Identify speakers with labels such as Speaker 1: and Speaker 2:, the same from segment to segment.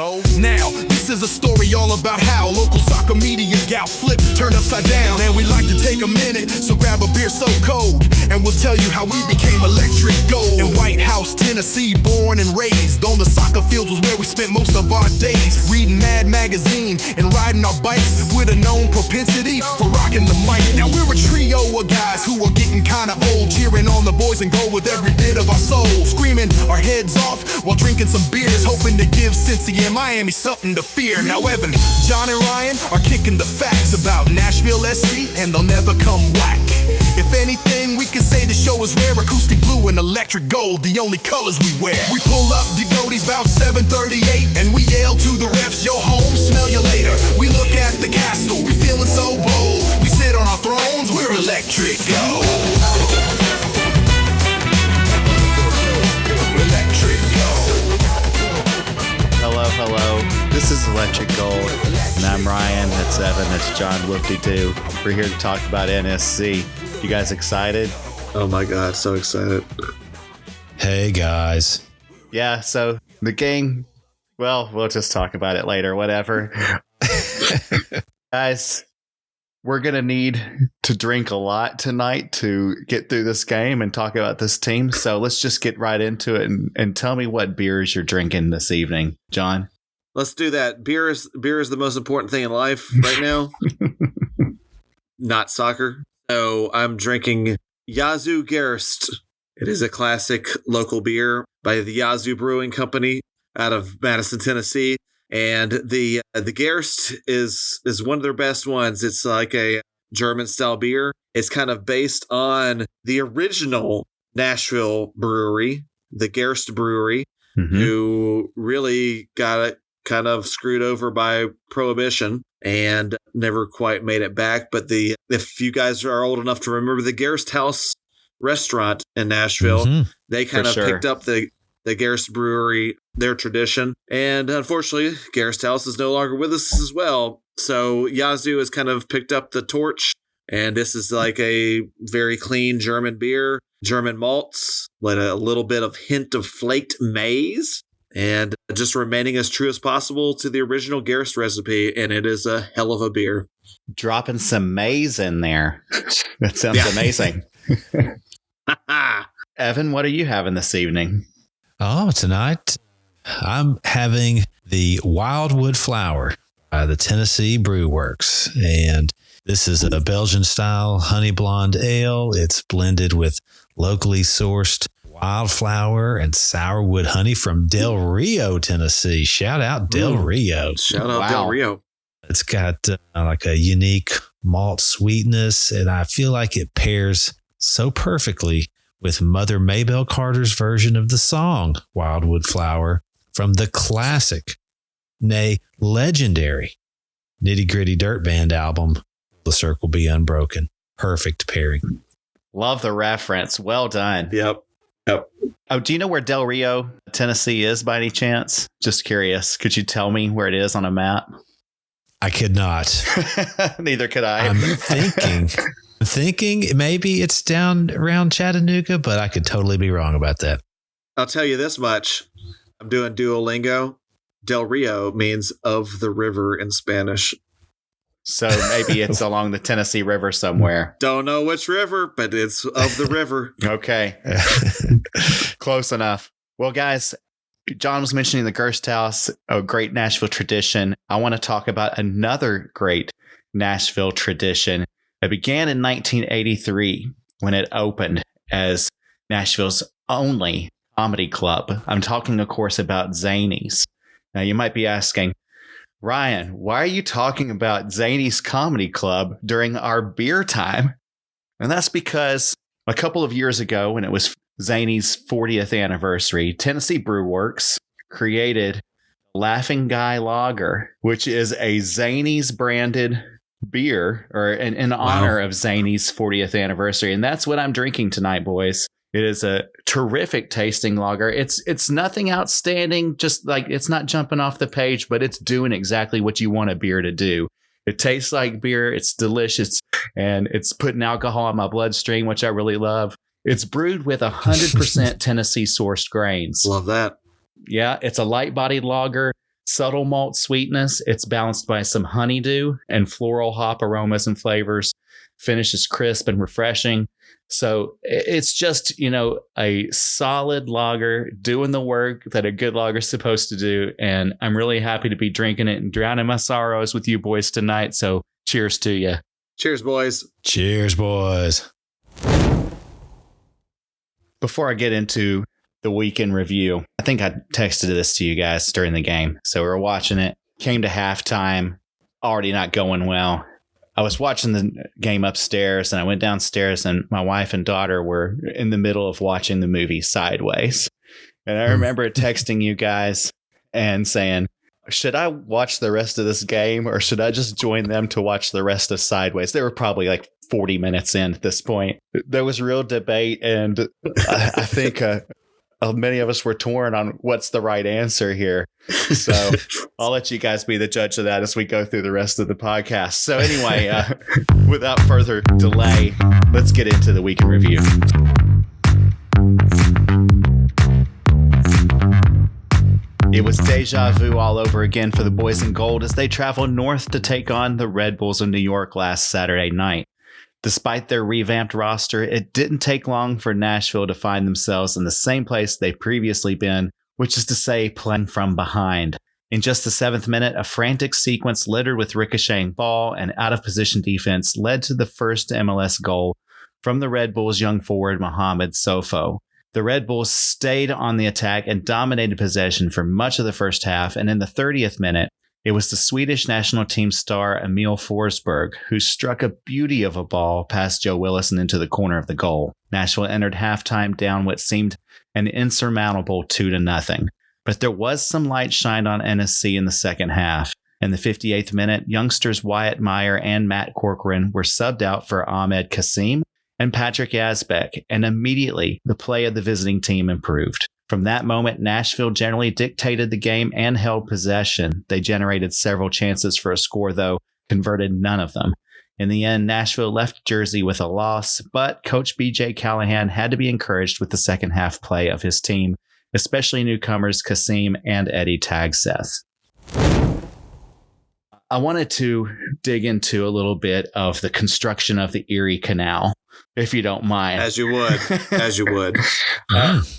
Speaker 1: Oh, now, this is a story all about how local soccer media got flipped, turned upside down. And we like to take a minute, so grab a beer so cold, and we'll tell you how we became electric gold. In White House, Tennessee, born and raised on the soccer fields was where we spent most of our days. Reading Mad Magazine and riding our bikes with a known propensity for rocking the mic. Now we're a trio of guys who are getting kinda old, cheering on the boys and gold with every bit of our soul. Screaming our heads off while drinking some beers, hoping to give Cincy and Miami something to fear. Now Evan, John and Ryan are kicking the facts about Nashville SC, and they'll never come whack. If anything, we can say the show is rare. Acoustic blue and electric gold, the only colors we wear. We pull up Degoties about 7:38, and we yell to the refs, yo home, smell you later. We look at the castle, we feeling so bold. We sit on our thrones, we're electric gold.
Speaker 2: Hello. This is Electric Gold, and I'm Ryan. That's Evan. That's John. Whoop-de-doo. We're here to talk about NSC. You guys excited?
Speaker 3: Oh my God, so excited.
Speaker 4: Hey, guys.
Speaker 2: Yeah, so the game, well, we'll just talk about it later, whatever. Guys, we're going to need to drink a lot tonight to get through this game and talk about this team. So let's just get right into it and tell me what beers you're drinking this evening, John.
Speaker 3: Let's do that. Beer is the most important thing in life right now. Not soccer. So I'm drinking Yazoo Gerst. It is a classic local beer by the Yazoo Brewing Company out of Madison, Tennessee. And the Gerst is one of their best ones. It's like a German style beer. It's kind of based on the original Nashville brewery, the Gerst Brewery, who really got it kind of screwed over by Prohibition and never quite made it back. But if you guys are old enough to remember the Gerst House restaurant in Nashville, they kind of picked up the Gerst Brewery, their tradition. And unfortunately, Gerst House is no longer with us as well. So Yazoo has kind of picked up the torch. And this is like a very clean German beer, German malts, with a little bit of hint of flaked maize, and just remaining as true as possible to the original Gerst recipe. And it is a hell of a beer.
Speaker 2: Dropping some maize in there. That sounds amazing. Evan, what are you having this evening?
Speaker 4: Oh, tonight I'm having the Wildwood Flower by the Tennessee Brew Works. And this is a Belgian-style honey blonde ale. It's blended with locally sourced wildflower and sourwood honey from Del Rio, Tennessee. Shout out Del Rio.
Speaker 3: Shout out Del Rio.
Speaker 4: It's got like a unique malt sweetness, and I feel like it pairs so perfectly with Mother Maybelle Carter's version of the song Wildwood Flower from the classic, nay, legendary Nitty Gritty Dirt Band album, The Circle Be Unbroken. Perfect pairing.
Speaker 2: Love the reference. Well done.
Speaker 3: Yep.
Speaker 2: Oh, do you know where Del Rio, Tennessee is by any chance? Just curious. Could you tell me where it is on a map?
Speaker 4: I could not.
Speaker 2: Neither could I.
Speaker 4: I'm thinking maybe it's down around Chattanooga, but I could totally be wrong about that.
Speaker 3: I'll tell you this much. I'm doing Duolingo. Del Rio means of the river in Spanish.
Speaker 2: So maybe it's along the Tennessee River somewhere.
Speaker 3: Don't know which river, but it's of the river.
Speaker 2: Okay. Close enough. Well, guys, John was mentioning the Gerst House, a great Nashville tradition. I want to talk about another great Nashville tradition. It began in 1983 when it opened as Nashville's only comedy club. I'm talking, of course, about Zanies. Now, you might be asking, Ryan, why are you talking about Zanies Comedy Club during our beer time? And that's because a couple of years ago, when it was Zanies' 40th anniversary, Tennessee Brew Works created Laughing Guy Lager, which is a Zanies branded beer, or in honor of Zanies' 40th anniversary. And that's what I'm drinking tonight, boys. It is a terrific tasting lager. It's nothing outstanding, just like it's not jumping off the page, but it's doing exactly what you want a beer to do. It tastes like beer. It's delicious, and it's putting alcohol in my bloodstream, which I really love. It's brewed with 100% Tennessee sourced grains.
Speaker 3: Love that.
Speaker 2: Yeah, it's a light bodied lager. subtle malt sweetness. It's balanced by some honeydew and floral hop aromas and flavors. Finish is crisp and refreshing. So it's just, a solid lager doing the work that a good lager is supposed to do. And I'm really happy to be drinking it and drowning my sorrows with you boys tonight. So cheers to you.
Speaker 3: Cheers, boys.
Speaker 4: Cheers, boys.
Speaker 2: Before I get into the weekend review, I think I texted this to you guys during the game. So we were watching it, came to halftime, already not going well. I was watching the game upstairs and I went downstairs and my wife and daughter were in the middle of watching the movie Sideways. And I remember texting you guys and saying, should I watch the rest of this game or should I just join them to watch the rest of Sideways? They were probably like 40 minutes in at this point. There was real debate. And I think many of us were torn on what's the right answer here. So I'll let you guys be the judge of that as we go through the rest of the podcast. So anyway, without further delay, let's get into the weekend review. It was deja vu all over again for the boys in gold as they traveled north to take on the Red Bulls of New York last Saturday night. Despite their revamped roster, it didn't take long for Nashville to find themselves in the same place they've previously been, which is to say, playing from behind. In just the 7th minute, a frantic sequence littered with ricocheting ball and out-of-position defense led to the first MLS goal from the Red Bulls' young forward Mohamed Sofo. The Red Bulls stayed on the attack and dominated possession for much of the first half, and in the 30th minute, it was the Swedish national team star Emil Forsberg who struck a beauty of a ball past Joe Willison into the corner of the goal. Nashville entered halftime down what seemed an insurmountable 2-0. But there was some light shined on NSC in the second half. In the 58th minute, youngsters Wyatt Meyer and Matt Corcoran were subbed out for Ahmed Qasem and Patrick Yazbek, and immediately the play of the visiting team improved. From that moment, Nashville generally dictated the game and held possession. They generated several chances for a score, though, converted none of them. In the end, Nashville left Jersey with a loss, but Coach B.J. Callahan had to be encouraged with the second half play of his team, especially newcomers Qasem and Eddie Tagseth. I wanted to dig into a little bit of the construction of the Erie Canal, if you don't mind.
Speaker 3: As you would. As you would.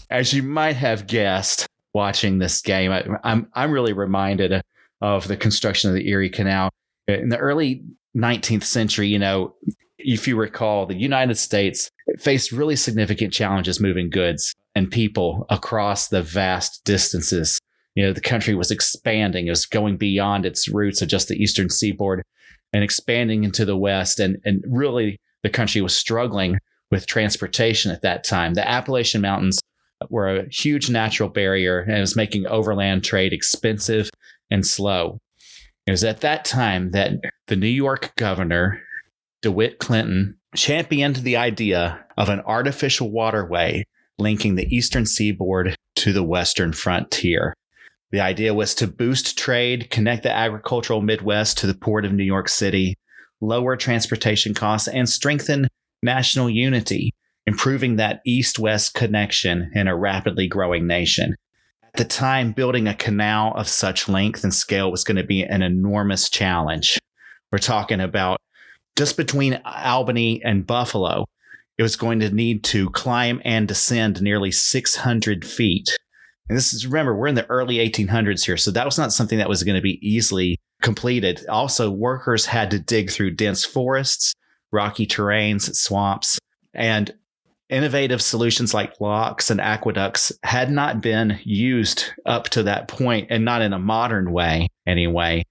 Speaker 2: As you might have guessed, watching this game, I'm really reminded of the construction of the Erie Canal. In the early 19th century, if you recall, the United States faced really significant challenges moving goods and people across the vast distances. The country was expanding. It was going beyond its roots of just the eastern seaboard and expanding into the west. And really, the country was struggling with transportation at that time. The Appalachian Mountains were a huge natural barrier and it was making overland trade expensive and slow. It was at that time that the New York governor, DeWitt Clinton, championed the idea of an artificial waterway linking the eastern seaboard to the western frontier. The idea was to boost trade, connect the agricultural Midwest to the port of New York City, lower transportation costs, and strengthen national unity, improving that east-west connection in a rapidly growing nation. At the time, building a canal of such length and scale was going to be an enormous challenge. We're talking about just between Albany and Buffalo, it was going to need to climb and descend nearly 600 feet. And this is, remember, we're in the early 1800s here, so that was not something that was going to be easily completed. Also, workers had to dig through dense forests, rocky terrains, swamps, and innovative solutions like locks and aqueducts had not been used up to that point, and not in a modern way anyway.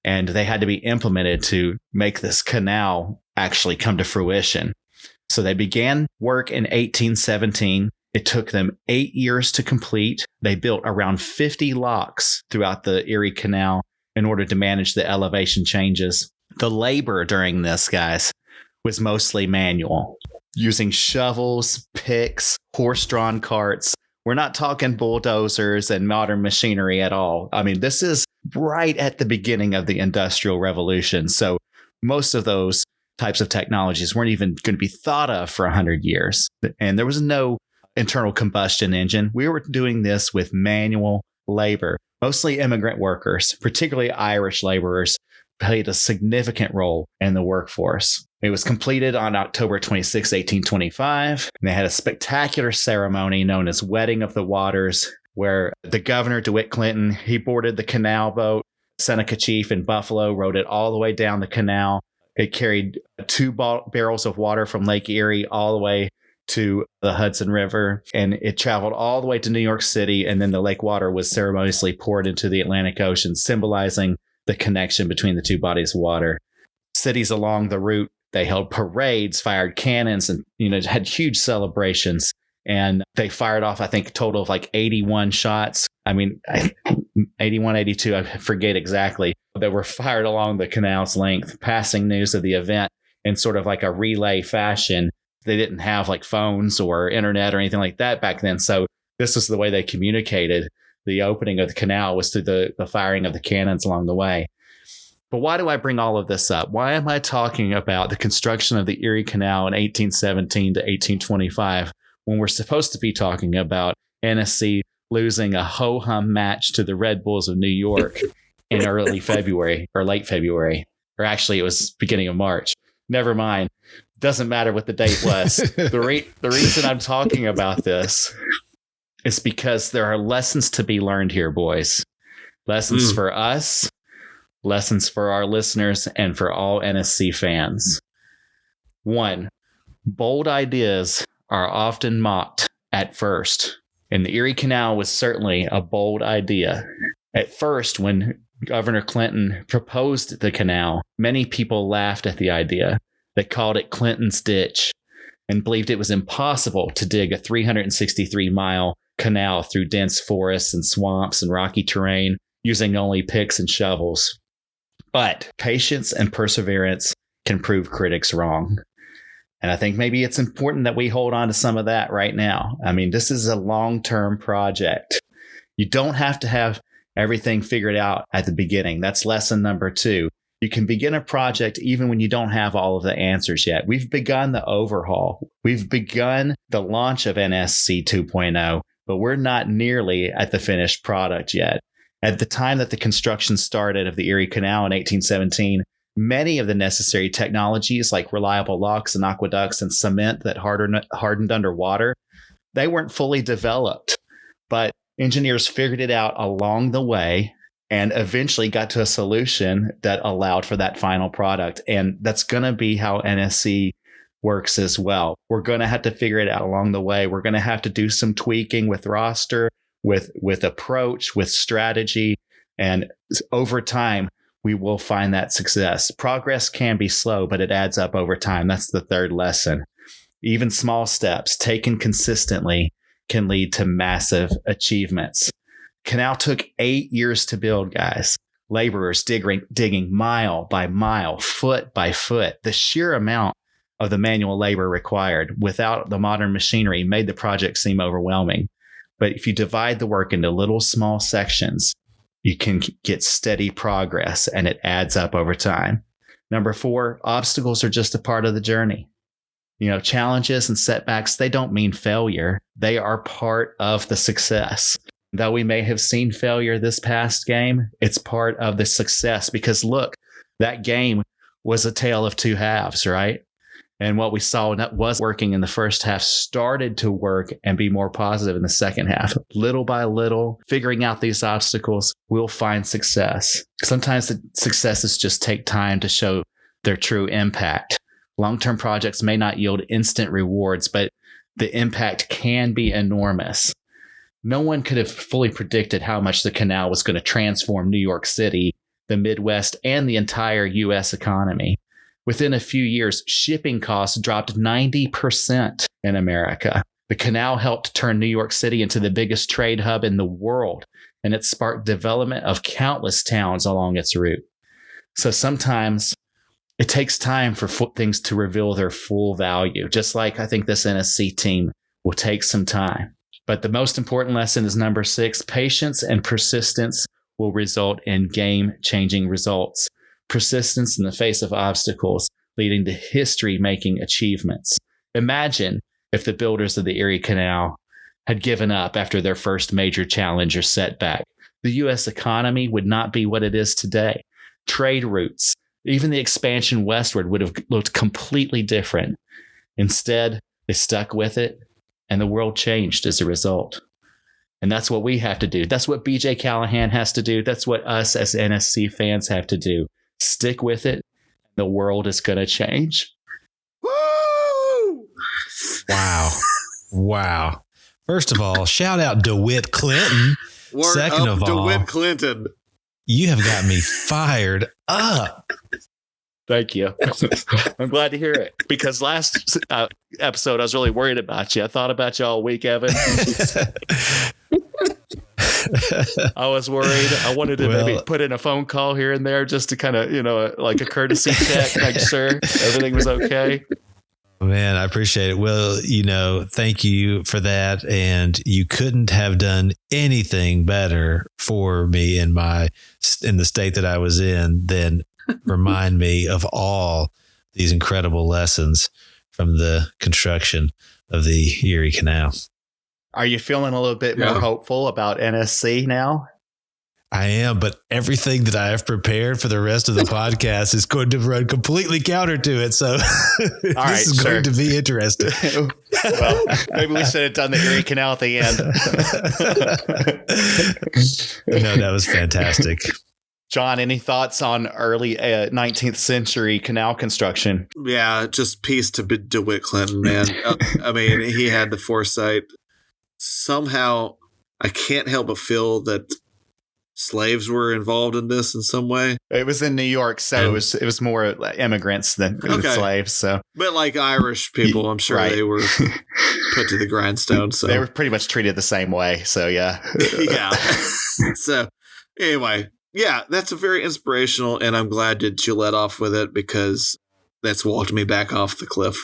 Speaker 2: And they had to be implemented to make this canal actually come to fruition. So they began work in 1817. It took them 8 years to complete. They built around 50 locks throughout the Erie Canal in order to manage the elevation changes. The labor during this, guys, was mostly manual, using shovels, picks, horse-drawn carts. We're not talking bulldozers and modern machinery at all. I mean, this is right at the beginning of the Industrial Revolution. So most of those types of technologies weren't even going to be thought of for 100 years. And there was no internal combustion engine. We were doing this with manual labor. Mostly immigrant workers, particularly Irish laborers, played a significant role in the workforce. It was completed on October 26, 1825. And they had a spectacular ceremony known as Wedding of the Waters, where the governor, DeWitt Clinton, he boarded the canal boat, Seneca Chief in Buffalo, rode it all the way down the canal. It carried 2 barrels of water from Lake Erie all the way to the Hudson River, and it traveled all the way to New York City, and then the lake water was ceremoniously poured into the Atlantic Ocean, symbolizing the connection between the 2 bodies of water. Cities along the route, they held parades, fired cannons, and had huge celebrations. And they fired off, I think, a total of like 81 shots. 81, 82, I forget exactly, that were fired along the canal's length, passing news of the event in sort of like a relay fashion. They didn't have like phones or internet or anything like that back then. So this was the way they communicated. The opening of the canal was through the firing of the cannons along the way. But why do I bring all of this up? Why am I talking about the construction of the Erie Canal in 1817 to 1825 when we're supposed to be talking about NSC losing a ho-hum match to the Red Bulls of New York in early February or late February? Or actually, it was beginning of March. Never mind. Doesn't matter what the date was. The reason I'm talking about this is because there are lessons to be learned here, boys. Lessons for us, lessons for our listeners, and for all NSC fans. 1, bold ideas are often mocked at first. And the Erie Canal was certainly a bold idea. At first, when Governor Clinton proposed the canal, many people laughed at the idea. They called it Clinton's Ditch and believed it was impossible to dig a 363-mile canal through dense forests and swamps and rocky terrain using only picks and shovels. But patience and perseverance can prove critics wrong. And I think maybe it's important that we hold on to some of that right now. I mean, this is a long-term project. You don't have to have everything figured out at the beginning. That's lesson number 2. You can begin a project even when you don't have all of the answers yet. We've begun the overhaul. We've begun the launch of NSC 2.0, but we're not nearly at the finished product yet. At the time that the construction started of the Erie Canal in 1817, many of the necessary technologies like reliable locks and aqueducts and cement that hardened underwater, they weren't fully developed. But engineers figured it out along the way and eventually got to a solution that allowed for that final product. And that's going to be how NSC works as well. We're going to have to figure it out along the way. We're going to have to do some tweaking with roster, with approach, with strategy. And over time, we will find that success. Progress can be slow, but it adds up over time. That's the 3rd lesson. Even small steps taken consistently can lead to massive achievements. Canal took 8 years to build, guys. Laborers digging mile by mile, foot by foot. The sheer amount of the manual labor required without the modern machinery made the project seem overwhelming. But if you divide the work into little small sections, you can get steady progress, and it adds up over time. Number 4, obstacles are just a part of the journey. Challenges and setbacks, they don't mean failure. They are part of the success. Though we may have seen failure this past game, it's part of the success because look, that game was a tale of 2 halves, right? And what we saw that was working in the first half started to work and be more positive in the second half. Little by little, figuring out these obstacles, we'll find success. Sometimes the successes just take time to show their true impact. Long-term projects may not yield instant rewards, but the impact can be enormous. No one could have fully predicted how much the canal was going to transform New York City, the Midwest, and the entire U.S. economy. Within a few years, shipping costs dropped 90% in America. The canal helped turn New York City into the biggest trade hub in the world, and it sparked development of countless towns along its route. So sometimes it takes time for things to reveal their full value, just like I think this NSC team will take some time. But the most important lesson is number 6. Patience and persistence will result in game-changing results. Persistence in the face of obstacles, leading to history-making achievements. Imagine if the builders of the Erie Canal had given up after their first major challenge or setback. the U.S. economy would not be what it is today. Trade routes, even the expansion westward would have looked completely different. Instead, they stuck with it, and the world changed as a result. And that's what we have to do. That's what BJ Callahan has to do. That's what us as NSC fans have to do. Stick with it. The world is going to change.
Speaker 3: Woo!
Speaker 4: Wow. First of all, shout out DeWitt Clinton.
Speaker 3: Word
Speaker 4: Second
Speaker 3: up
Speaker 4: of all,
Speaker 3: DeWitt Clinton.
Speaker 4: You have got me fired up.
Speaker 2: Thank you. I'm glad to hear it, because last episode, I was really worried about you. I thought about you all week, Evan. I was worried. I wanted to maybe put in a phone call here and there just to kind of, like a courtesy check, make sure everything was okay.
Speaker 4: Man, I appreciate it. Well, thank you for that. And you couldn't have done anything better for me in the state that I was in than remind me of all these incredible lessons from the construction of the Erie Canal.
Speaker 2: Are you feeling a little bit more hopeful about NSC now?
Speaker 4: I am, but everything that I have prepared for the rest of the podcast is going to run completely counter to it. So this is going to be interesting.
Speaker 2: Well, maybe we should have done the Erie Canal at the end.
Speaker 4: No, that was fantastic.
Speaker 2: John, any thoughts on early 19th century canal construction?
Speaker 3: Yeah, just peace to DeWitt Clinton, man. I mean, he had the foresight. Somehow, I can't help but feel that slaves were involved in this in some way.
Speaker 2: It was in New York, so it was more immigrants than slaves. So,
Speaker 3: but like Irish people, I'm sure they were put to the grindstone. So
Speaker 2: they were pretty much treated the same way. So yeah,
Speaker 3: yeah. So anyway, yeah, that's a very inspirational, and I'm glad that you let off with it, because that's walked me back off the cliff.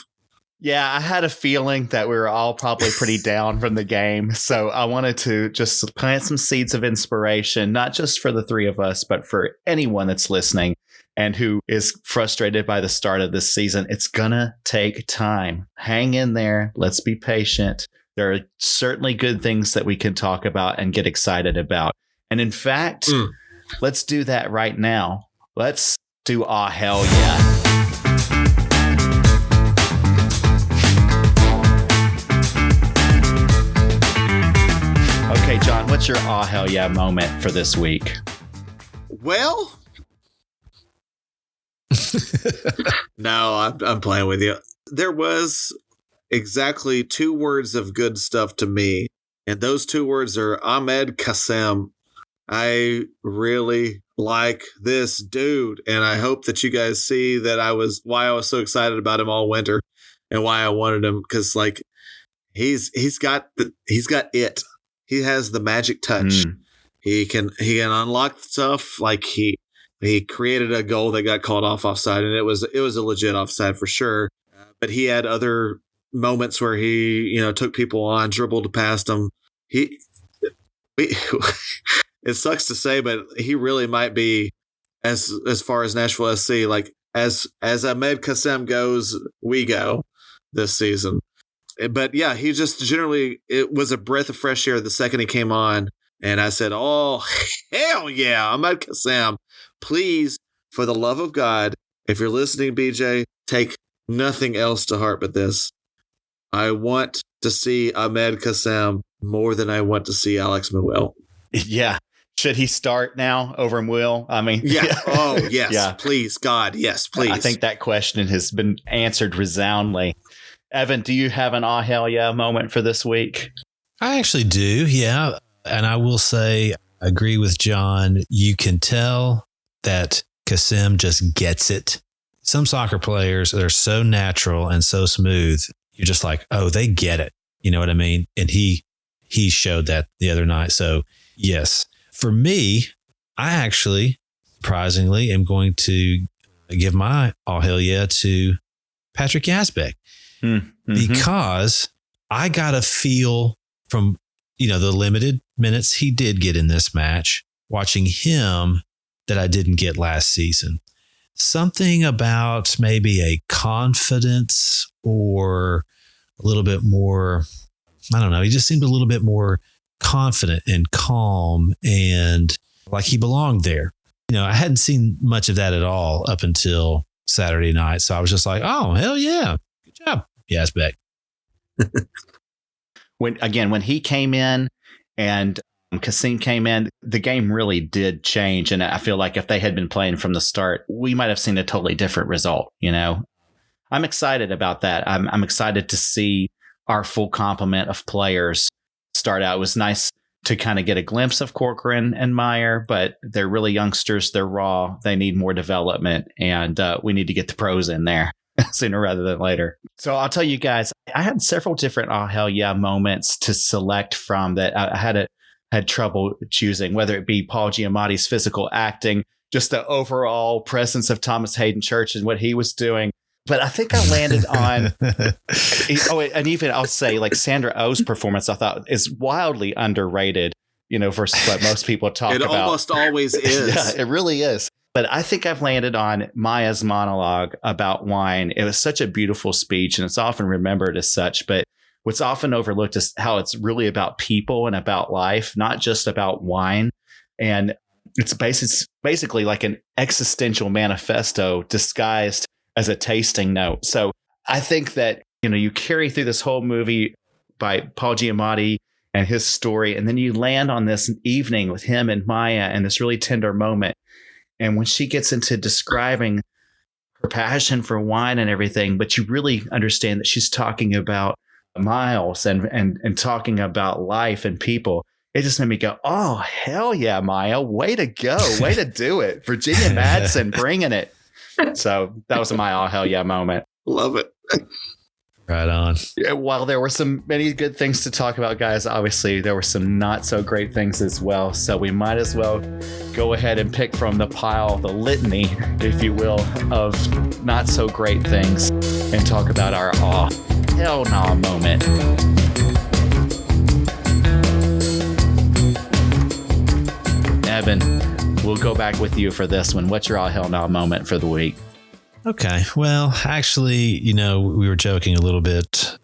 Speaker 2: Yeah, I had a feeling that we were all probably pretty down from the game. So I wanted to just plant some seeds of inspiration, not just for the three of us, but for anyone that's listening and who is frustrated by the start of this season. It's going to take time. Hang in there. Let's be patient. There are certainly good things that we can talk about and get excited about. And in fact, let's do that right now. Let's do Aw Hell Yeah. Okay, John, what's your aw hell yeah moment for this week?
Speaker 3: Well, no, I'm playing with you. There was exactly 2 words of good stuff to me, and those 2 words are Ahmed Qasem. I really like this dude, and I hope that you guys see that why I was so excited about him all winter, and why I wanted him, because like he's got it. He has the magic touch. He can unlock stuff. Like he created a goal that got called offside, and it was a legit offside for sure. But he had other moments where he took people on, dribbled past them. It sucks to say, but he really might be, as far as Nashville SC, like as Ahmed Qasem goes, we go this season. But yeah, he just generally, it was a breath of fresh air the second he came on. And I said, oh, hell yeah, Ahmed Qasem. Please, for the love of God, if you're listening, BJ, take nothing else to heart but this. I want to see Ahmed Qasem more than I want to see Alex Muel.
Speaker 2: Yeah. Should he start now over Muel? I mean,
Speaker 3: yeah. Oh, yes. Yeah. Please, God. Yes, please.
Speaker 2: I think that question has been answered resoundingly. Evan, do you have an ah hell yeah moment for this week?
Speaker 4: I actually do, yeah. And I will say, I agree with John. You can tell that Qasem just gets it. Some soccer players, they're so natural and so smooth. You're just like, oh, they get it. You know what I mean? And he showed that the other night. So yes, for me, I actually, surprisingly, am going to give my all hell yeah to Patrick Yazbek. Because I got a feel from, the limited minutes he did get in this match, watching him that I didn't get last season. Something about maybe a confidence or a little bit more, I don't know. He just seemed a little bit more confident and calm and like he belonged there. I hadn't seen much of that at all up until Saturday night. So I was just like, oh, hell yeah. Good job, Yazbek.
Speaker 2: When he came in and Qasem came in, the game really did change. And I feel like if they had been playing from the start, we might have seen a totally different result. I'm excited about that. I'm excited to see our full complement of players start out. It was nice to kind of get a glimpse of Corcoran and Meyer, but they're really youngsters. They're raw. They need more development, and we need to get the pros in there sooner rather than later. So I'll tell you guys, I had several different oh hell yeah moments to select from that. I had trouble choosing, whether it be Paul Giamatti's physical acting, just the overall presence of Thomas Hayden Church and what he was doing. But I think I landed on, and even I'll say like Sandra Oh's performance, I thought is wildly underrated, versus what most people talk about.
Speaker 3: It almost always is.
Speaker 2: Yeah, it really is. But I think I've landed on Maya's monologue about wine. It was such a beautiful speech, and it's often remembered as such. But what's often overlooked is how it's really about people and about life, not just about wine. And it's basically like an existential manifesto disguised as a tasting note. So I think that, you carry through this whole movie by Paul Giamatti and his story, and then you land on this evening with him and Maya and this really tender moment. And when she gets into describing her passion for wine and everything, but you really understand that she's talking about Miles and talking about life and people. It just made me go, oh, hell yeah, Maya. Way to go. Way to do it. Virginia Madsen bringing it. So that was my oh, hell yeah moment.
Speaker 3: Love it.
Speaker 4: Right on.
Speaker 2: While there were many good things to talk about, guys, obviously there were some not so great things as well. So we might as well go ahead and pick from the pile, the litany, if you will, of not so great things and talk about our oh, hell nah moment. Evan, we'll go back with you for this one. What's your oh, hell nah moment for the week?
Speaker 4: Okay. Well, actually, we were joking a little bit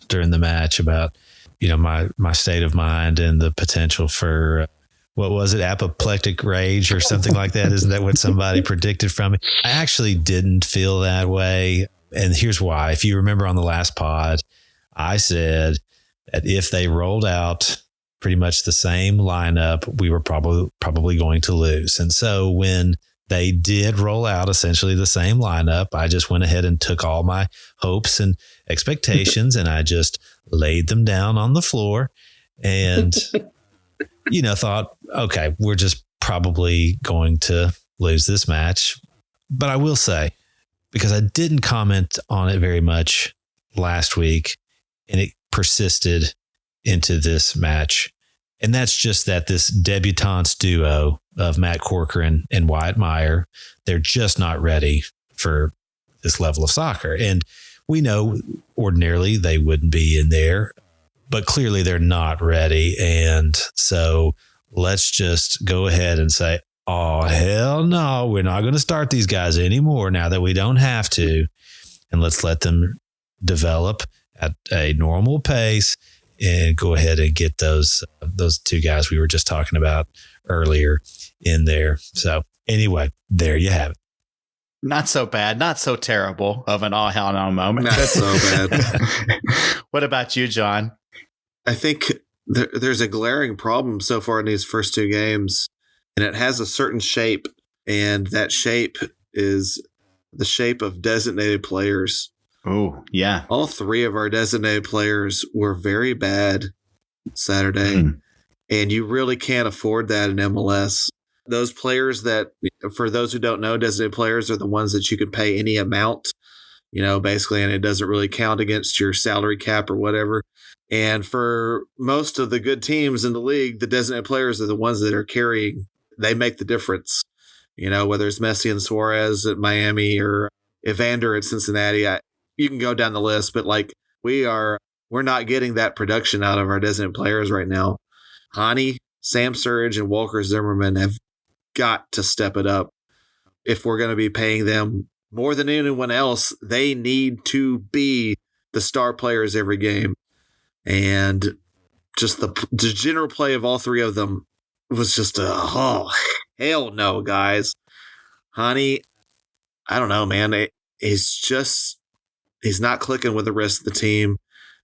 Speaker 4: during the match about, my state of mind and the potential for, what was it? Apoplectic rage or something like that. Isn't that what somebody predicted from me? I actually didn't feel that way. And here's why. If you remember on the last pod, I said that if they rolled out pretty much the same lineup, we were probably going to lose. And so when they did roll out essentially the same lineup, I just went ahead and took all my hopes and expectations and I just laid them down on the floor and, thought, okay, we're just probably going to lose this match. But I will say, because I didn't comment on it very much last week and it persisted into this match. And that's just that this debutantes duo of Matt Corcoran and Wyatt Meyer, they're just not ready for this level of soccer. And we know ordinarily they wouldn't be in there, but clearly they're not ready. And so let's just go ahead and say, oh, hell no, we're not going to start these guys anymore now that we don't have to. And let's let them develop at a normal pace and go ahead and get those two guys we were just talking about earlier in there. So anyway, there you have it.
Speaker 2: Not so bad, not so terrible of an all hell no moment.
Speaker 3: Not so bad.
Speaker 2: What about you, John?
Speaker 3: I think there's a glaring problem so far in these first two games, and it has a certain shape, and that shape is the shape of designated players.
Speaker 2: Oh, yeah.
Speaker 3: All three of our designated players were very bad Saturday, and you really can't afford that in MLS. Those players that, for those who don't know, designated players are the ones that you can pay any amount, basically, and it doesn't really count against your salary cap or whatever. And for most of the good teams in the league, the designated players are the ones that are carrying. They make the difference, whether it's Messi and Suarez at Miami or Evander at Cincinnati. You can go down the list, but we're not getting that production out of our designated players right now. Hani, Sam Surridge, and Walker Zimmerman have got to step it up. If we're going to be paying them more than anyone else, they need to be the star players every game. And just the general play of all three of them was just hell no, guys. Hani, I don't know, man. He's not clicking with the rest of the team.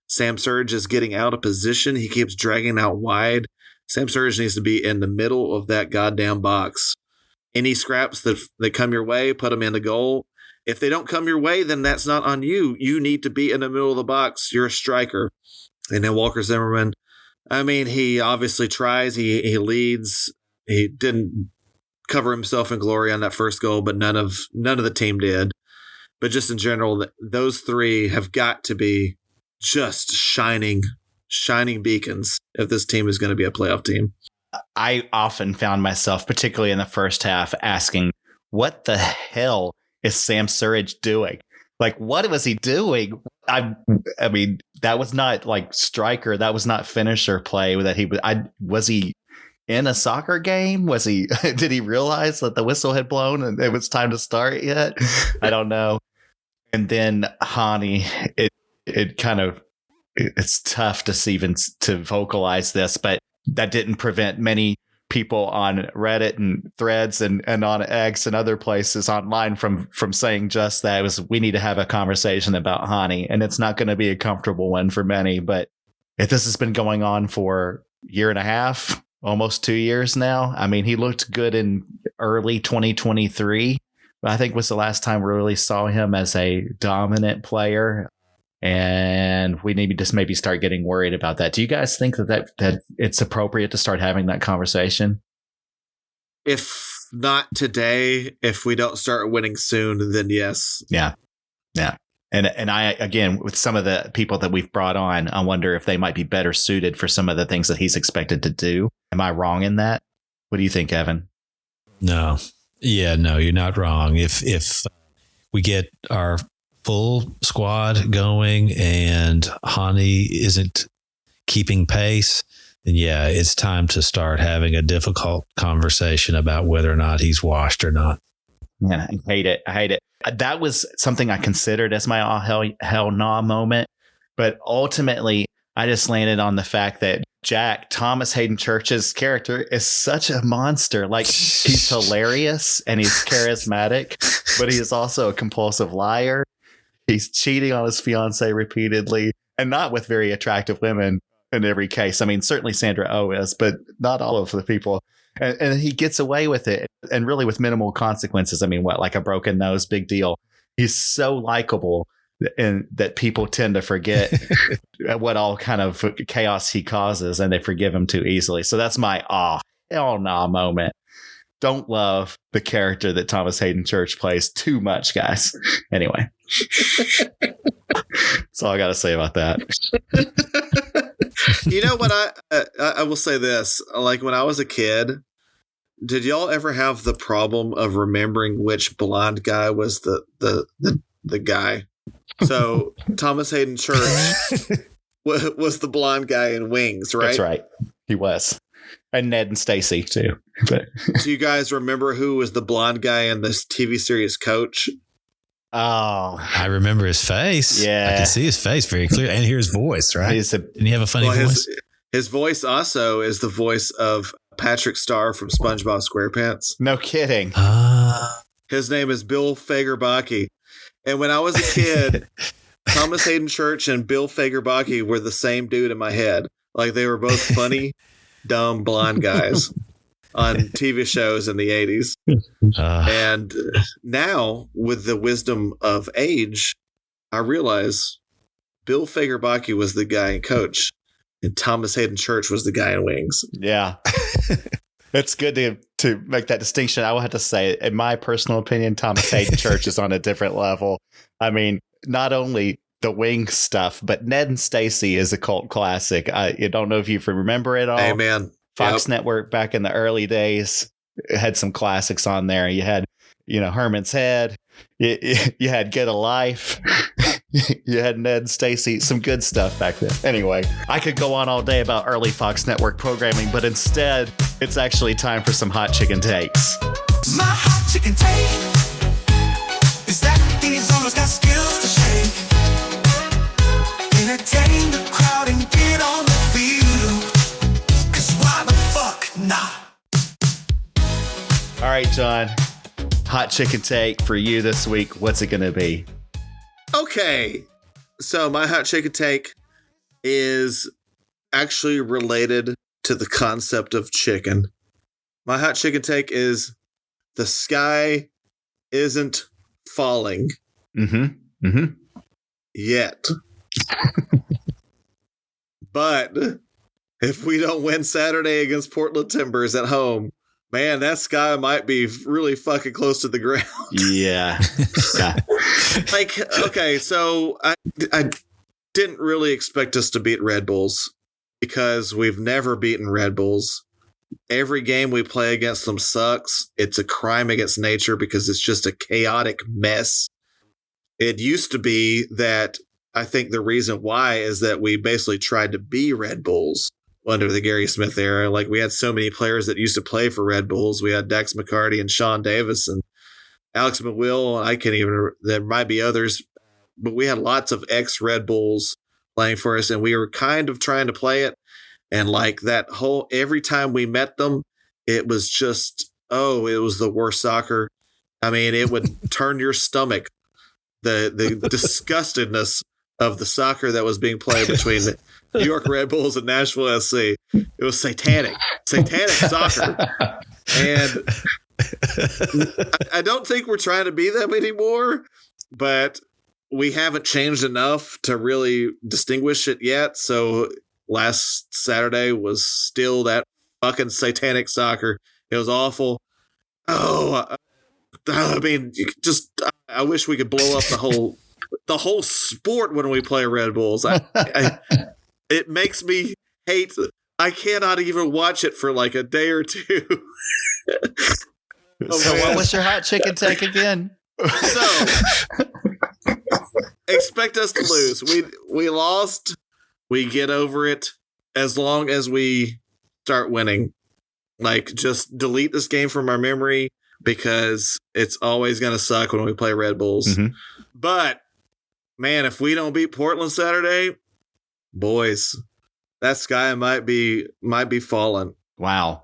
Speaker 3: Sam Surge is getting out of position. He keeps dragging out wide. Sam Surge needs to be in the middle of that goddamn box. Any scraps that come your way, put them in the goal. If they don't come your way, then that's not on you. You need to be in the middle of the box. You're a striker. And then Walker Zimmerman, I mean, he obviously tries. He leads. He didn't cover himself in glory on that first goal, but none of the team did. But just in general, those three have got to be just shining beacons if this team is going to be a playoff team.
Speaker 2: I often found myself, particularly in the first half, asking, what the hell is Sam Surridge doing? Like, what was he doing? I mean, that was not like striker. That was not finisher play that he was. Was he in a soccer game? Was he? Did he realize that the whistle had blown and it was time to start yet? I don't know. And then Hani, it's tough to even to vocalize this, but that didn't prevent many people on Reddit and threads and on X and other places online from saying just that. It was, we need to have a conversation about Hani, and it's not going to be a comfortable one for many. But if this has been going on for a year and a half, almost 2 years now, I mean, he looked good in early 2023. I think was the last time we really saw him as a dominant player. And we need to just maybe start getting worried about that. Do you guys think that it's appropriate to start having that conversation?
Speaker 3: If not today, if we don't start winning soon, then yes.
Speaker 2: Yeah. And I, again, with some of the people that we've brought on, I wonder if they might be better suited for some of the things that he's expected to do. Am I wrong in that? What do you think, Evan?
Speaker 4: No. Yeah, no, you're not wrong. If we get our full squad going and Hani isn't keeping pace, then yeah, it's time to start having a difficult conversation about whether or not he's washed or not.
Speaker 2: Man, I hate it. That was something I considered as my hell nah moment. But ultimately, I just landed on the fact that Jack, Thomas Hayden Church's character, is such a monster. Like, he's hilarious and he's charismatic, but he is also a compulsive liar. He's cheating on his fiancée repeatedly, and not with very attractive women in every case. I mean, certainly Sandra Oh is, but not all of the people. And he gets away with it, and really with minimal consequences. I mean, what, like a broken nose, big deal. He's so likable, and that people tend to forget what all kind of chaos he causes, and they forgive him too easily. So that's my hell nah moment. Don't love the character that Thomas Hayden Church plays too much, guys. Anyway, that's all I got to say about that.
Speaker 3: You know what? I will say this. Like, when I was a kid, did y'all ever have the problem of remembering which blonde guy was the guy? So Thomas Hayden Church was the blonde guy in Wings, right?
Speaker 2: That's right. He was. And Ned and Stacy too. But
Speaker 3: do you guys remember who was the blonde guy in this TV series Coach?
Speaker 4: Oh, I remember his face.
Speaker 2: Yeah,
Speaker 4: I can see his face very clear and hear his voice. Right? Didn't he have a funny voice?
Speaker 3: His voice also is the voice of Patrick Star from SpongeBob SquarePants.
Speaker 2: No kidding.
Speaker 3: His name is Bill Fagerbaki. And when I was a kid, Thomas Hayden Church and Bill Fagerbaki were the same dude in my head. Like, they were both funny, dumb, blonde guys on TV shows in the 80s. And now, with the wisdom of age, I realize Bill Fagerbaki was the guy in Coach, and Thomas Hayden Church was the guy in Wings.
Speaker 2: Yeah. It's good to make that distinction. I will have to say, in my personal opinion, Thomas Hayden Church is on a different level. I mean, not only the Wings stuff, but Ned and Stacy is a cult classic. I don't know if you remember it all.
Speaker 3: Amen.
Speaker 2: Fox Network back in the early days had some classics on there. You had, Herman's Head. You had Get a Life. You had Ned and Stacy. Some good stuff back then. Anyway, I could go on all day about early Fox Network programming, but instead, it's actually time for some hot chicken takes.
Speaker 1: My hot chicken take is that these owners got skills to shake, entertain the crowd and get on the field.
Speaker 2: John. Hot chicken take for you this week. What's it going to be?
Speaker 3: Okay. So my hot chicken take is actually related to the concept of chicken. My hot chicken take is the sky isn't falling yet. But if we don't win Saturday against Portland Timbers at home, man, that sky might be really fucking close to the ground.
Speaker 2: Yeah.
Speaker 3: Like, okay, so I didn't really expect us to beat Red Bulls because we've never beaten Red Bulls. Every game we play against them sucks. It's a crime against nature because it's just a chaotic mess. It used to be that I think the reason why is that we basically tried to be Red Bulls under the Gary Smith era. Like, we had so many players that used to play for Red Bulls. We had Dax McCarty and Sean Davis and Alex McWill. And I can't even, there might be others, but we had lots of ex-Red Bulls playing for us, and we were kind of trying to play it. And like that whole, every time we met them, it was just, it was the worst soccer. I mean, it would turn your stomach. The disgustedness of the soccer that was being played between the New York Red Bulls and Nashville SC. It was satanic soccer. And I don't think we're trying to be them anymore, but we haven't changed enough to really distinguish it yet. So last Saturday was still that fucking satanic soccer. It was awful. I mean, I wish we could blow up the whole sport when we play Red Bulls. It makes me hate. I cannot even watch it for like a day or two.
Speaker 2: So what was your hot chicken take again?
Speaker 3: So expect us to lose. We lost. We get over it as long as we start winning. Like, just delete this game from our memory because it's always going to suck when we play Red Bulls. Mm-hmm. But man, if we don't beat Portland Saturday, boys, that sky might be falling.
Speaker 2: Wow.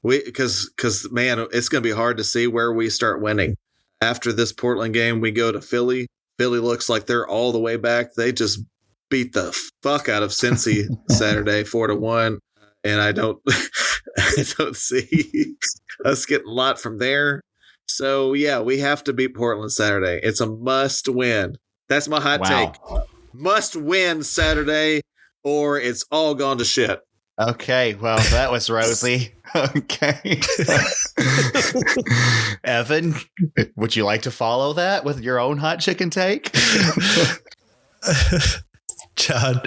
Speaker 3: Because man, it's going to be hard to see where we start winning. After this Portland game, we go to Philly. Philly looks like they're all the way back. They just beat the fuck out of Cincy Saturday 4-1. And I don't see us getting a lot from there. So yeah, we have to beat Portland Saturday. It's a must win. That's my hot take. Must win Saturday or it's all gone to shit.
Speaker 2: Okay, well, that was rosy. Okay. Evan, would you like to follow that with your own hot chicken take?
Speaker 4: John,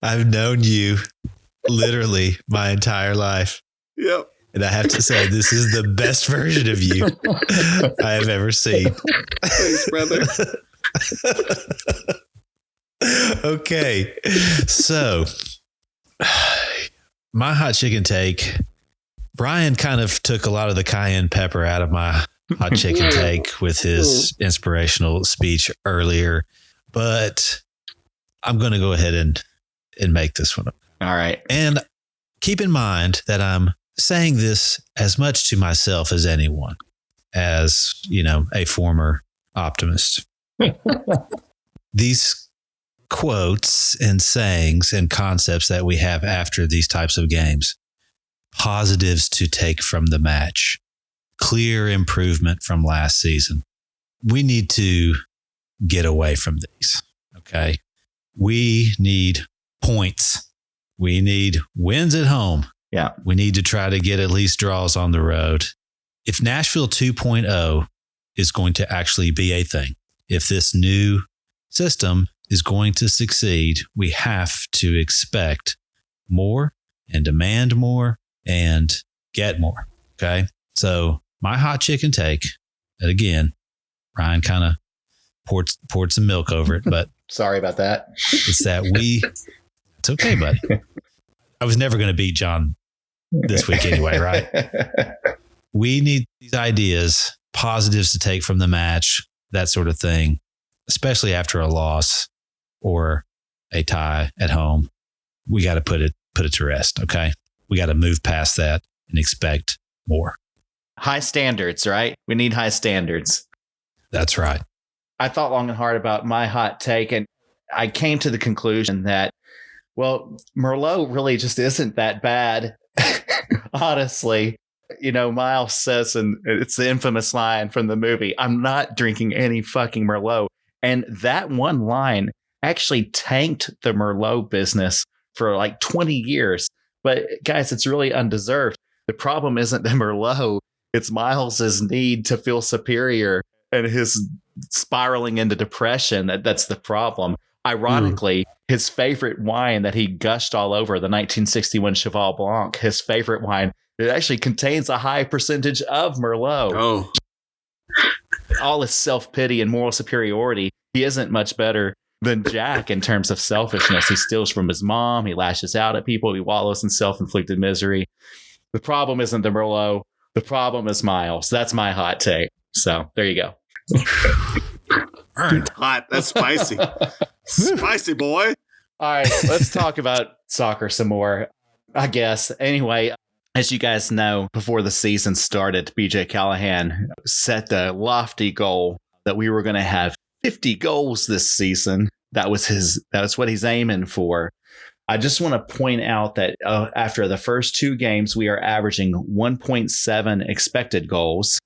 Speaker 4: I've known you literally my entire life.
Speaker 3: Yep.
Speaker 4: And I have to say, this is the best version of you I have ever seen.
Speaker 3: Thanks, brother.
Speaker 4: Okay. So, my hot chicken take, Brian kind of took a lot of the cayenne pepper out of my hot chicken take with his inspirational speech earlier, but I'm going to go ahead and make this one up.
Speaker 2: All right.
Speaker 4: And keep in mind that I'm saying this as much to myself as anyone, as, you know, a former optimist. These quotes and sayings and concepts that we have after these types of games, positives to take from the match, clear improvement from last season. We need to get away from these. Okay. We need points. We need wins at home.
Speaker 2: Yeah.
Speaker 4: We need to try to get at least draws on the road. If Nashville 2.0 is going to actually be a thing, if this new system is going to succeed, we have to expect more and demand more and get more. Okay. So my hot chicken take, and again, Ryan kind of poured some milk over it, but
Speaker 2: sorry about that.
Speaker 4: It's that it's okay, buddy. I was never going to beat John this week anyway, right? We need these ideas, positives to take from the match, that sort of thing, especially after a loss or a tie at home. We got to put it to rest. Okay. We got to move past that and expect more.
Speaker 2: High standards, right? We need high standards.
Speaker 4: That's right.
Speaker 2: I thought long and hard about my hot take, and I came to the conclusion that, well, Merlot really just isn't that bad. Honestly, Miles says, and it's the infamous line from the movie, "I'm not drinking any fucking Merlot." And that one line actually tanked the Merlot business for like 20 years. But guys, it's really undeserved. The problem isn't the Merlot. It's Miles's need to feel superior and his spiraling into depression. That's the problem. Ironically, his favorite wine that he gushed all over, the 1961 Cheval Blanc, his favorite wine, it actually contains a high percentage of Merlot.
Speaker 3: Oh.
Speaker 2: All his self-pity and moral superiority, he isn't much better than Jack in terms of selfishness. He steals from his mom. He lashes out at people. He wallows in self-inflicted misery. The problem isn't the Merlot. The problem is Miles. That's my hot take. So there you go.
Speaker 3: Hot. That's spicy. Spicy, boy.
Speaker 2: All right, let's talk about soccer some more, I guess. Anyway, as you guys know, before the season started, BJ Callahan set the lofty goal that we were going to have 50 goals this season. That's what he's aiming for. I just want to point out that after the first two games, we are averaging 1.7 expected goals.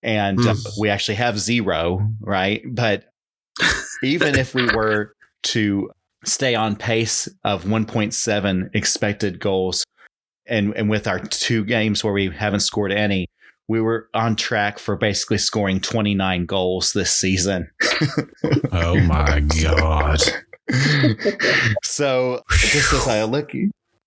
Speaker 2: And we actually have 0, right? But even if we were to stay on pace of 1.7 expected goals, and with our two games where we haven't scored any, we were on track for basically scoring 29 goals this season.
Speaker 4: Oh my God.
Speaker 2: So just as I look,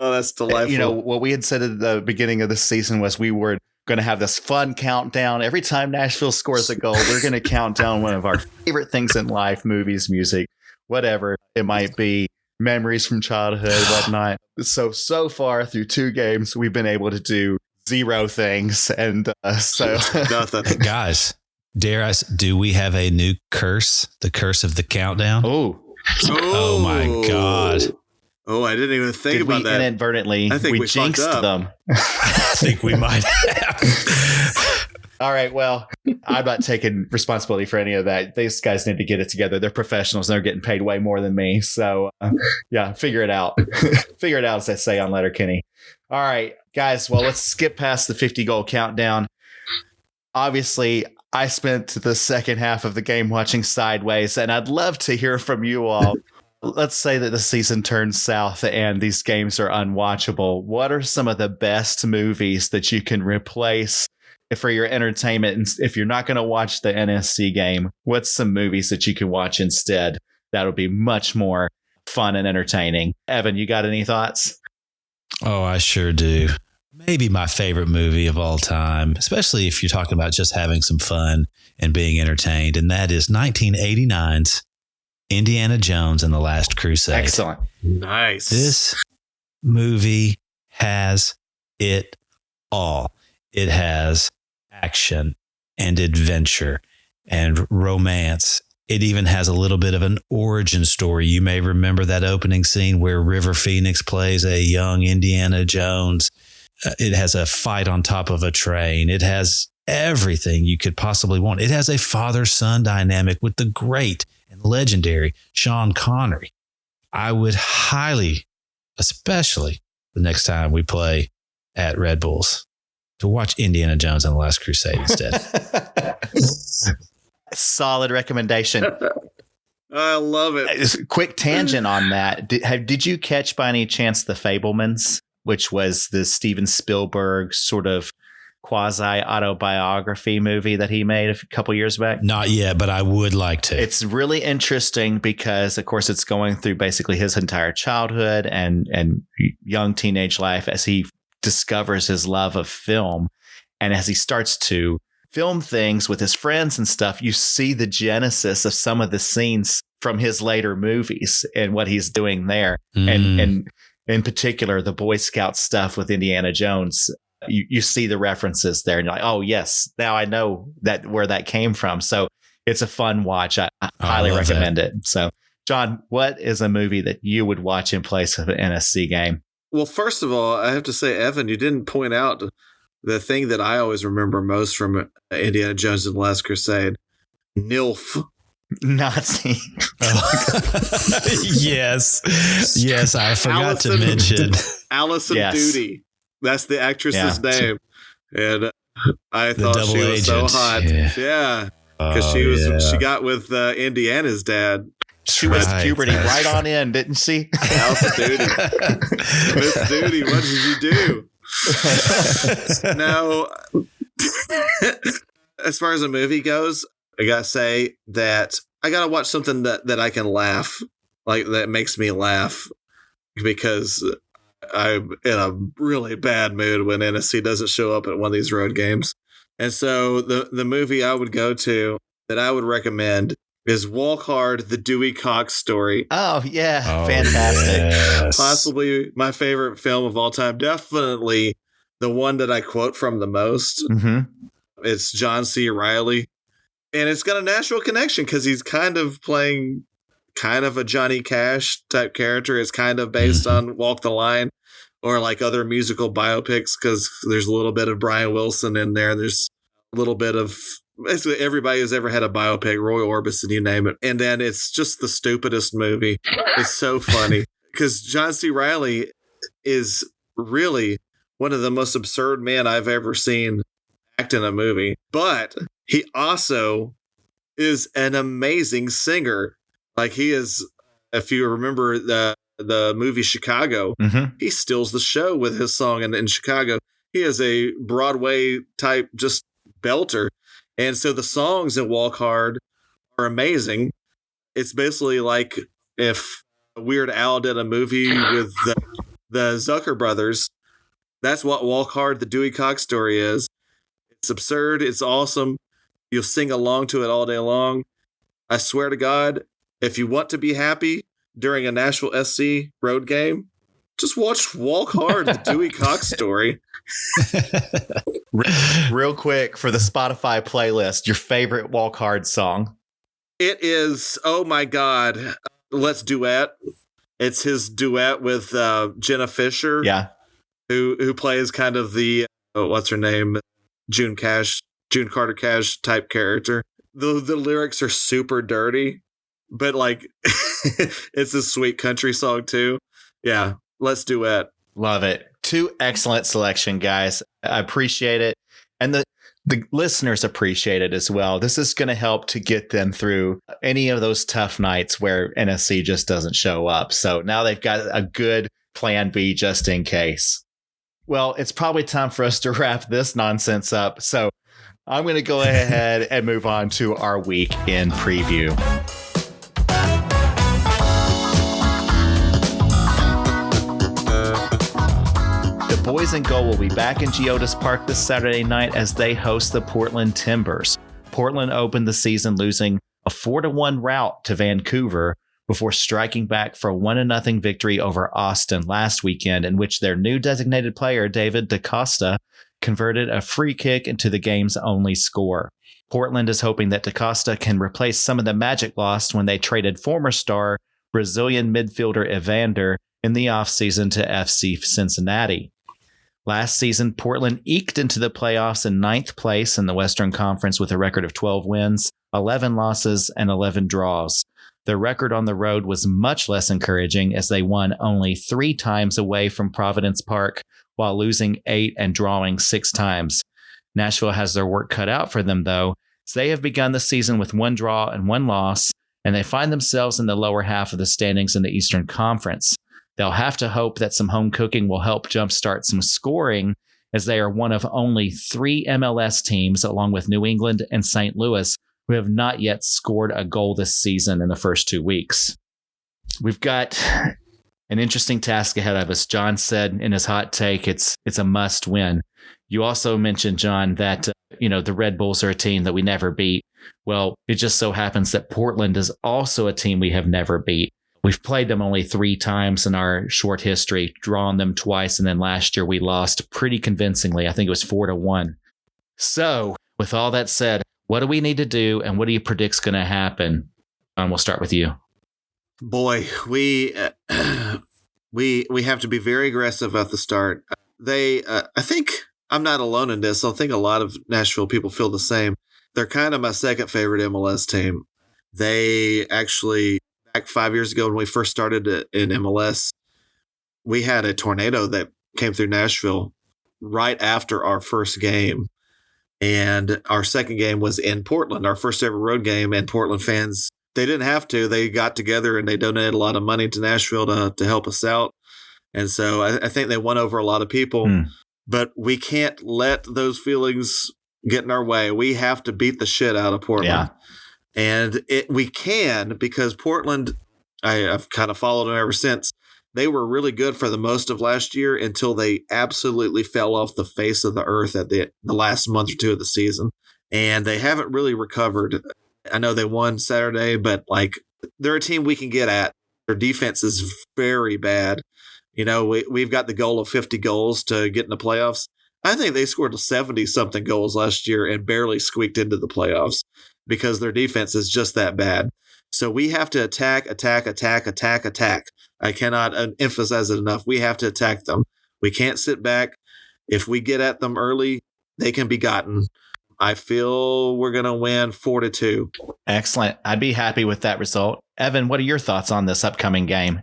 Speaker 3: Oh, that's delightful.
Speaker 2: what we had said at the beginning of the season was we were going to have this fun countdown. Every time Nashville scores a goal, we're going to count down one of our favorite things in life, movies, music, whatever it might be, memories from childhood, whatnot. So far through two games, we've been able to do 0 things. And so
Speaker 3: Nothing.
Speaker 4: Guys, do we have a new curse? The curse of the countdown? Oh my God.
Speaker 3: Oh, I didn't even think about that.
Speaker 2: Inadvertently,
Speaker 3: I think we
Speaker 2: jinxed
Speaker 3: fucked up.
Speaker 2: them.
Speaker 4: I think we might have.
Speaker 2: All right. Well, I'm not taking responsibility for any of that. These guys need to get it together. They're professionals. They're getting paid way more than me. So, yeah, figure it out. Figure it out, as they say on Letterkenny. All right, guys. Well, let's skip past the 50 goal countdown. Obviously, I spent the second half of the game watching Sideways, and I'd love to hear from you all. Let's say that the season turns south and these games are unwatchable. What are some of the best movies that you can replace for your entertainment? And if you're not going to watch the NSC game, what's some movies that you can watch instead that'll be much more fun and entertaining? Evan, you got any thoughts?
Speaker 4: Oh, I sure do. Maybe my favorite movie of all time, especially if you're talking about just having some fun and being entertained. And that is 1989's Indiana Jones and the Last Crusade.
Speaker 2: Excellent.
Speaker 3: Nice.
Speaker 4: This movie has it all. It has action and adventure and romance. It even has a little bit of an origin story. You may remember that opening scene where River Phoenix plays a young Indiana Jones. It has a fight on top of a train. It has everything you could possibly want. It has a father-son dynamic with the great and legendary Sean Connery. I would highly, especially the next time we play at Red Bulls, to watch Indiana Jones and the Last Crusade instead.
Speaker 2: Solid recommendation.
Speaker 3: I love it.
Speaker 2: Quick tangent on that. Did you catch by any chance The Fabelmans, which was the Steven Spielberg sort of quasi-autobiography movie that he made a couple years back?
Speaker 4: Not yet, but I would like to.
Speaker 2: It's really interesting because, of course, it's going through basically his entire childhood and young teenage life as he discovers his love of film. And as he starts to film things with his friends and stuff, you see the genesis of some of the scenes from his later movies and what he's doing there. And in particular, the Boy Scout stuff with Indiana Jones. You see the references there and you're like, oh, yes, now I know where that came from. So it's a fun watch. I highly recommend it. So, John, what is a movie that you would watch in place of an NSC game?
Speaker 3: Well, first of all, I have to say, Evan, you didn't point out the thing that I always remember most from Indiana Jones and the Last Crusade, NILF.
Speaker 2: Nazi.
Speaker 4: Yes. Yes, I forgot to mention.
Speaker 3: Allison Doody. That's the actress's name. And I thought she was so hot. Yeah. Because she got with Indiana's dad.
Speaker 2: She was puberty right on in, didn't she?
Speaker 3: Allison Doody. Miss Doody, what did you do? Now, as far as a movie goes, I gotta say that I gotta watch something that I can laugh, like that makes me laugh, because I'm in a really bad mood when NSC doesn't show up at one of these road games. And so the movie I would go to that I would recommend is Walk Hard, the Dewey Cox story.
Speaker 2: Oh, yeah. Fantastic.
Speaker 4: Yes.
Speaker 3: Possibly my favorite film of all time. Definitely the one that I quote from the most.
Speaker 2: Mm-hmm.
Speaker 3: It's John C. Reilly. And it's got a Nashville connection because he's kind of playing kind of a Johnny Cash type character. It's kind of based on Walk the Line or like other musical biopics, because there's a little bit of Brian Wilson in there. There's a little bit of basically everybody who's ever had a biopic, Roy Orbison, you name it. And then it's just the stupidest movie. It's so funny because John C. Reilly is really one of the most absurd men I've ever seen act in a movie. But he also is an amazing singer. Like he is, if you remember the movie Chicago, he steals the show with his song in Chicago. He is a Broadway type just belter. And so the songs in Walk Hard are amazing. It's basically like if Weird Al did a movie with the Zucker brothers. That's what Walk Hard, the Dewey Cox story is. It's absurd. It's awesome. You'll sing along to it all day long. I swear to God, if you want to be happy during a Nashville SC road game, just watch Walk Hard, the Dewey Cox story.
Speaker 2: Real quick for the Spotify playlist, your favorite Walk Hard song?
Speaker 3: It is, oh my God, Let's Duet. It's his duet with Jenna Fisher.
Speaker 2: Yeah.
Speaker 3: Who plays kind of the, what's her name? June Carter Cash type character. The lyrics are super dirty, but like it's a sweet country song too. Yeah. Let's Duet.
Speaker 2: Love it. Two excellent selection, guys. I appreciate it. And the listeners appreciate it as well. This is going to help to get them through any of those tough nights where NSC just doesn't show up. So now they've got a good plan B just in case. Well, it's probably time for us to wrap this nonsense up. So I'm going to go ahead and move on to our weekend preview. The boys in goal will be back in Geodis Park this Saturday night as they host the Portland Timbers. Portland opened the season losing a 4-1 rout to Vancouver before striking back for a 1-0 victory over Austin last weekend, in which their new designated player, David DaCosta, converted a free kick into the game's only score. Portland is hoping that DaCosta can replace some of the magic lost when they traded former star Brazilian midfielder Evander in the offseason to FC Cincinnati. Last season, Portland eked into the playoffs in 9th place in the Western Conference with a record of 12 wins, 11 losses, and 11 draws. Their record on the road was much less encouraging as they won only 3 times away from Providence Park while losing 8 and drawing 6 times. Nashville has their work cut out for them, though, as they have begun the season with 1 draw and 1 loss, and they find themselves in the lower half of the standings in the Eastern Conference. They'll have to hope that some home cooking will help jumpstart some scoring, as they are one of only 3 MLS teams, along with New England and St. Louis, who have not yet scored a goal this season in the first 2 weeks. We've got an interesting task ahead of us. John said in his hot take, it's a must win. You also mentioned, John, that the Red Bulls are a team that we never beat. Well, it just so happens that Portland is also a team we have never beat. We've played them only 3 times in our short history, drawn them twice, and then last year we lost pretty convincingly. I think it was 4-1. So, with all that said, what do we need to do, and what do you predict's going to happen? We'll start with you.
Speaker 3: Boy, we have to be very aggressive at the start. I think I'm not alone in this. I think a lot of Nashville people feel the same. They're kind of my second favorite MLS team. They actually, back 5 years ago when we first started in MLS, we had a tornado that came through Nashville right after our first game. And our second game was in Portland, our first ever road game. And Portland fans, they didn't have to. They got together and they donated a lot of money to Nashville to help us out. And so I think they won over a lot of people. But we can't let those feelings get in our way. We have to beat the shit out of Portland. Yeah. And we can, because Portland, I've kind of followed them ever since. They were really good for the most of last year until they absolutely fell off the face of the earth at the last month or two of the season. And they haven't really recovered. I know they won Saturday, but like they're a team we can get at. Their defense is very bad. You know, we've got the goal of 50 goals to get in the playoffs. I think they scored 70-something goals last year and barely squeaked into the playoffs because their defense is just that bad. So we have to attack. I cannot emphasize it enough. We have to attack them. We can't sit back. If we get at them early, they can be gotten. I feel we're going to win 4-2.
Speaker 2: Excellent. I'd be happy with that result. Evan, what are your thoughts on this upcoming game?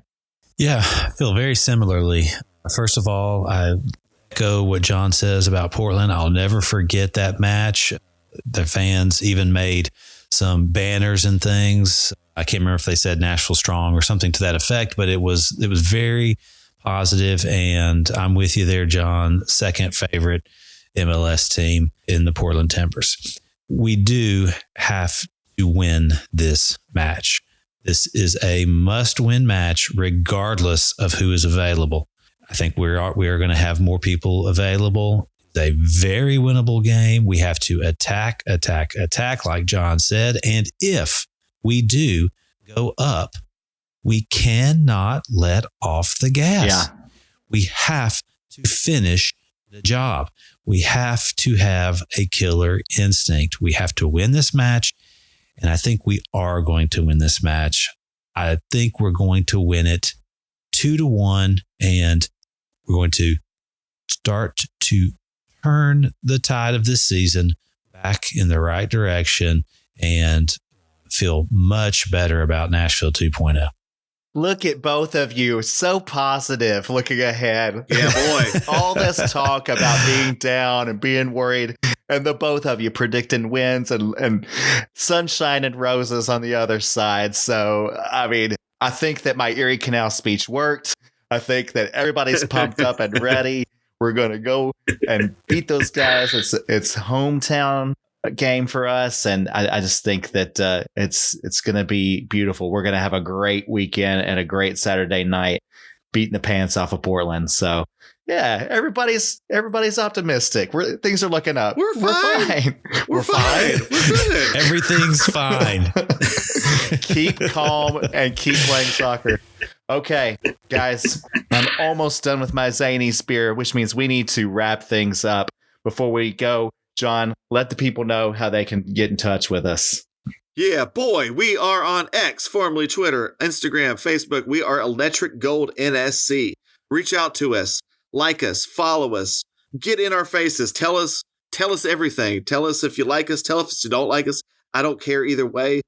Speaker 4: Yeah, I feel very similarly. First of all, I echo what John says about Portland. I'll never forget that match. The fans even made some banners and things. I can't remember if they said Nashville Strong or something to that effect, but it was very positive. And I'm with you there, John. Second favorite MLS team in the Portland Timbers. We do have to win this match. This is a must-win match, regardless of who is available. I think we are going to have more people available. It's a very winnable game. We have to attack, like John said. And if we do go up, we cannot let off the gas.
Speaker 2: Yeah.
Speaker 4: We have to finish the job. We have to have a killer instinct. We have to win this match. And I think we are going to win this match. I think we're going to win it 2-1, and we're going to start to turn the tide of this season back in the right direction and feel much better about Nashville 2.0.
Speaker 2: Look at both of you, so positive looking ahead.
Speaker 3: Yeah, boy.
Speaker 2: All this talk about being down and being worried, and the both of you predicting wins and sunshine and roses on the other side. So, I mean, I think that my Erie Canal speech worked. I think that everybody's pumped up and ready. We're going to go and beat those guys. It's hometown game for us, and I just think that it's going to be beautiful. We're going to have a great weekend and a great Saturday night beating the pants off of Portland. So yeah, everybody's optimistic. Things are looking up.
Speaker 3: We're fine. We're good.
Speaker 4: Everything's fine.
Speaker 2: Keep calm and keep playing soccer. Okay, guys, I'm almost done with my Zanies beer, which means we need to wrap things up. Before we go, John, let the people know how they can get in touch with us.
Speaker 3: Yeah, boy, we are on X, formerly Twitter, Instagram, Facebook. We are Electric Gold NSC. Reach out to us, like us, follow us, get in our faces. Tell us everything. Tell us if you like us. Tell us if you don't like us. I don't care either way,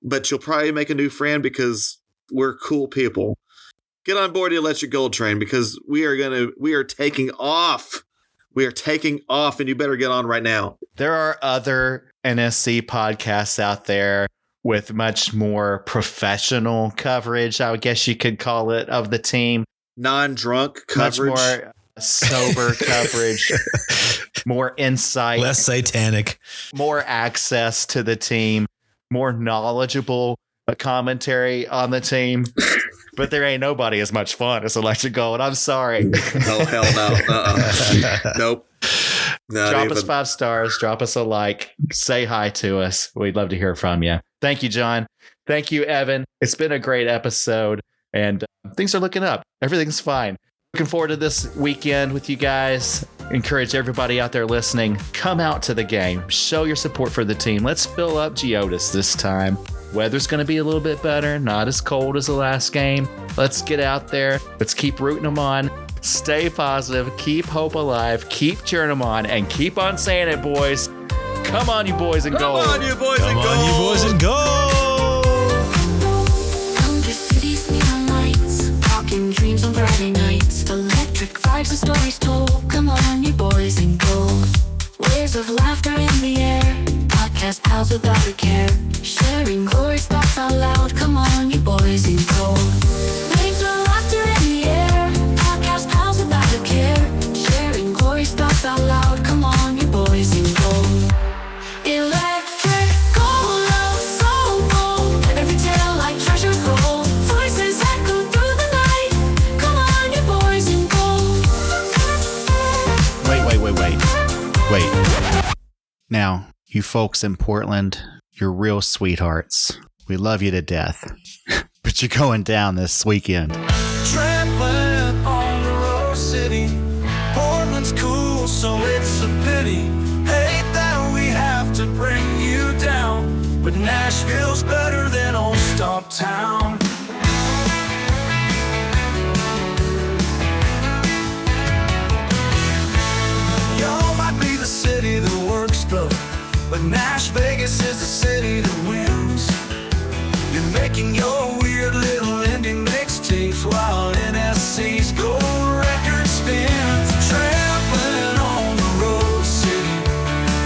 Speaker 3: but you'll probably make a new friend because we're cool people. Get on board the Electric Gold train because we are taking off. We are taking off, and you better get on right now.
Speaker 2: There are other NSC podcasts out there with much more professional coverage, I guess you could call it, of the team.
Speaker 3: Non-drunk coverage.
Speaker 2: Much more sober coverage. More insight.
Speaker 4: Less satanic.
Speaker 2: More access to the team. More knowledgeable commentary on the team. But there ain't nobody as much fun as Electric Gold. I'm sorry.
Speaker 3: Oh, hell no. Nope.
Speaker 2: Drop us 5 stars. Drop us a like. Say hi to us. We'd love to hear from you. Thank you, John. Thank you, Evan. It's been a great episode, and things are looking up. Everything's fine. Looking forward to this weekend with you guys. Encourage everybody out there listening. Come out to the game. Show your support for the team. Let's fill up Geodis this time. Weather's going to be a little bit better. Not as cold as the last game. Let's get out there. Let's keep rooting them on. Stay positive, keep hope alive, keep cheering them on, and keep on saying it, boys. Come on, you boys in gold.
Speaker 3: Come on, you boys in
Speaker 4: Come
Speaker 3: gold.
Speaker 4: on, you boys in gold.
Speaker 5: Under cities, neon lights, talking dreams on Friday nights, electric vibes and stories told. Come on, you boys in gold. Waves of laughter in the air, podcast pals without a care, sharing glorious thoughts out loud. Come on, you boys in gold. Waves of laughter in the air, podcast pals without a care, sharing glorious thoughts out loud. Come on, you boys in gold. Electric gold, love so bold, every tale like treasure gold, voices echo through the night. Come on, you boys in gold.
Speaker 2: Wait. Now, you folks in Portland, you're real sweethearts. We love you to death. But you're going down this weekend.
Speaker 6: Trampling on the road city. Portland's cool, so it's a pity. Hate that we have to bring you down, but Nashville's better than old Stomp Town. Y'all might be the city that works slow, but Nash Vegas is the city that wins. You're making your weird little indie mixtapes while NSC's gold record spins. Trampling on the road city.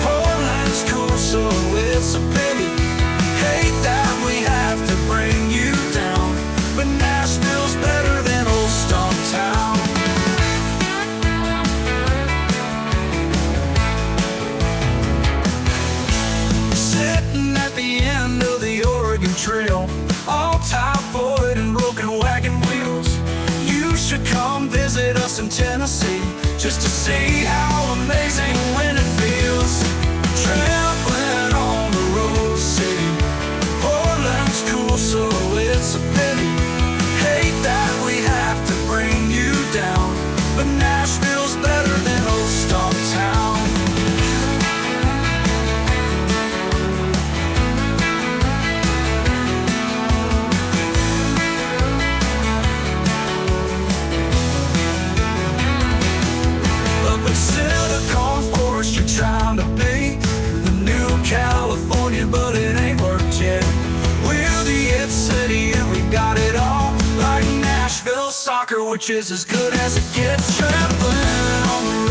Speaker 6: Portland's cool, so it's a pity. Hate that we have to bring you down, but Nashville's better than old Stomp Town. Sitting at the end of the Oregon Trail, all typhoid and broken wagon wheels. You should come visit us in Tennessee, just to see how amazing when it feels. Trampling on the road city. Portland's cool, so it's a pity. Hate that we have to bring you down, but Nashville's better than old Stomp Town. Up in Silicon Forest, you're trying to be the new California, but it ain't worked yet. We're the it city and we've got it all, like Nashville soccer, which is as good as it gets. Trampling on the